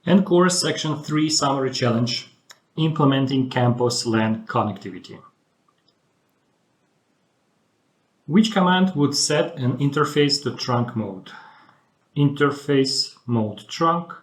ENCOR Section 3 Summary Challenge, Implementing Campus LAN Connectivity. Which command would set an interface to trunk mode? Interface mode trunk,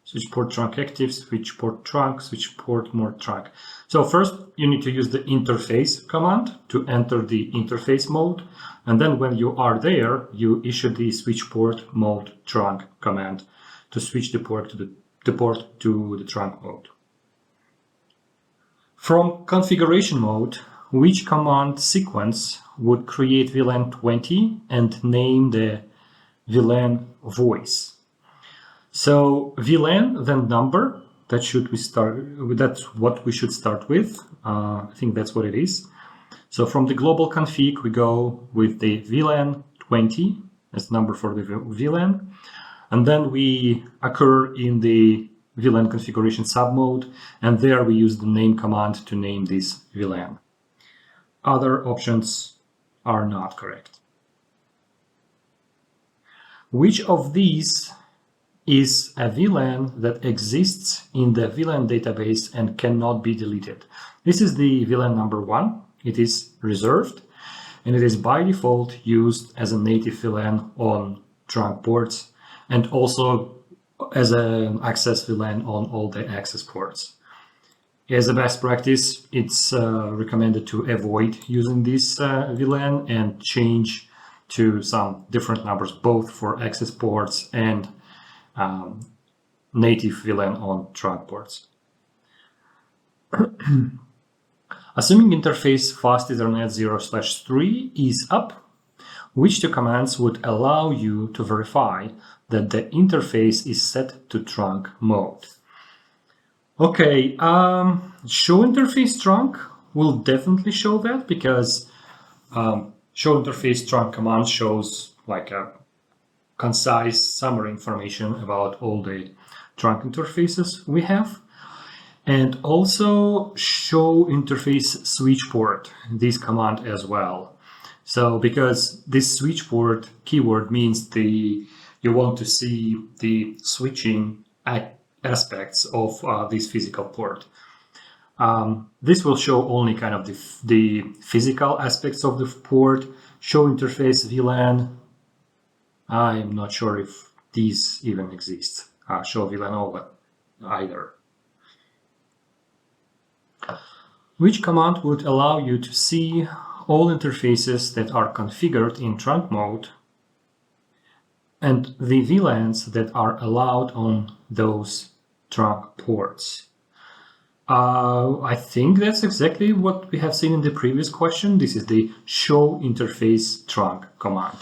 switch port trunk active, switch port trunk, switch port mode trunk. So first you need to use the interface command to enter the interface mode, and then when you are there, you issue the switch port mode trunk command to switch the port to the trunk mode. From configuration mode, which command sequence would create VLAN 20 and name the VLAN voice? So VLAN, then number, that's what we should start with. I think that's what it is. So from the global config, we go with the VLAN 20 as number for the VLAN. And then we occur in the VLAN configuration submode, and there we use the name command to name this VLAN. Other options are not correct. Which of these is a VLAN that exists in the VLAN database and cannot be deleted? This is the VLAN number 1. It is reserved, and it is by default used as a native VLAN on trunk ports, and also as an access VLAN on all the access ports. As a best practice, it's recommended to avoid using this VLAN and change to some different numbers, both for access ports and native VLAN on trunk ports. Assuming interface fast Ethernet 0/3 is up, which two commands would allow you to verify that the interface is set to trunk mode? Okay, show interface trunk will definitely show that, because show interface trunk command shows like a concise summary information about all the trunk interfaces we have. And also show interface switch port, this command as well. So because this switch port keyword means you want to see the switching aspects of this physical port. This will show only kind of the physical aspects of the port. Show interface VLAN, I am not sure if these even exist. Show VLAN over either. Which command would allow you to see all interfaces that are configured in trunk mode and the VLANs that are allowed on those trunk ports? I think that's exactly what we have seen in the previous question. This is the show interface trunk command.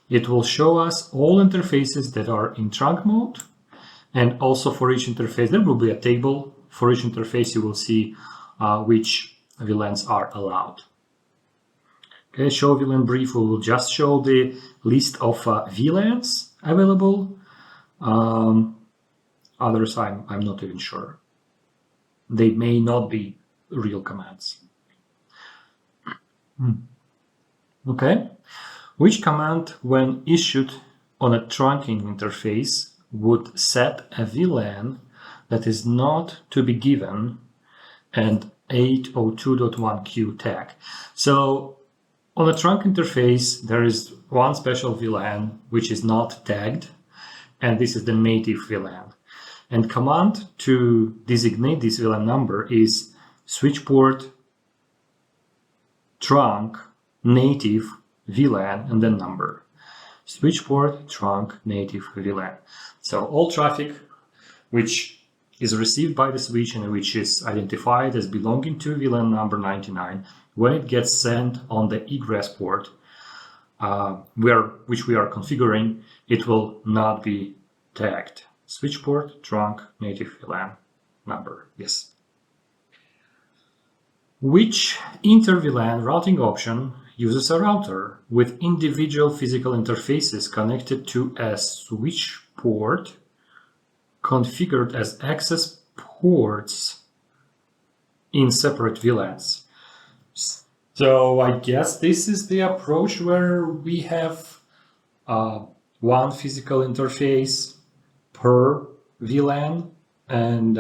It will show us all interfaces that are in trunk mode, and also for each interface there will be a table. For each interface you will see which VLANs are allowed. Okay, show VLAN brief will just show the list of VLANs available. Others I'm not even sure. They may not be real commands. Okay, which command, when issued on a trunking interface, would set a VLAN that is not to be given and 802.1q tag? So on a trunk interface, there is one special VLAN which is not tagged, and this is the native VLAN. And command to designate this VLAN number is switch port trunk native VLAN and then number. Switch port trunk native VLAN. So all traffic which is received by the switch and which is identified as belonging to VLAN number 99, when it gets sent on the egress port which we are configuring, it will not be tagged. Switch port trunk native VLAN number. Yes. Which inter-VLAN routing option uses a router with individual physical interfaces connected to a switch port configured as access ports in separate VLANs? So I guess this is the approach where we have one physical interface per VLAN, and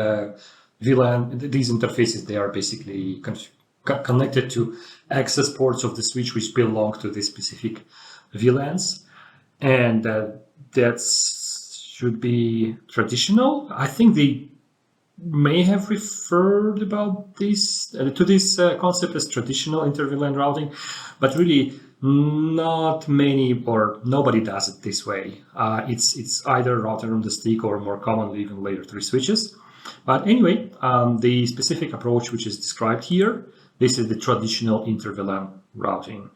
VLAN, these interfaces, they are basically connected to access ports of the switch which belong to this specific VLANs, and that should be traditional. I think they may have referred about this to this concept as traditional inter-VLAN routing, but really not many or nobody does it this way. It's either router on the stick or more commonly even layer 3 switches. But anyway, the specific approach which is described here, this is the traditional inter-VLAN routing.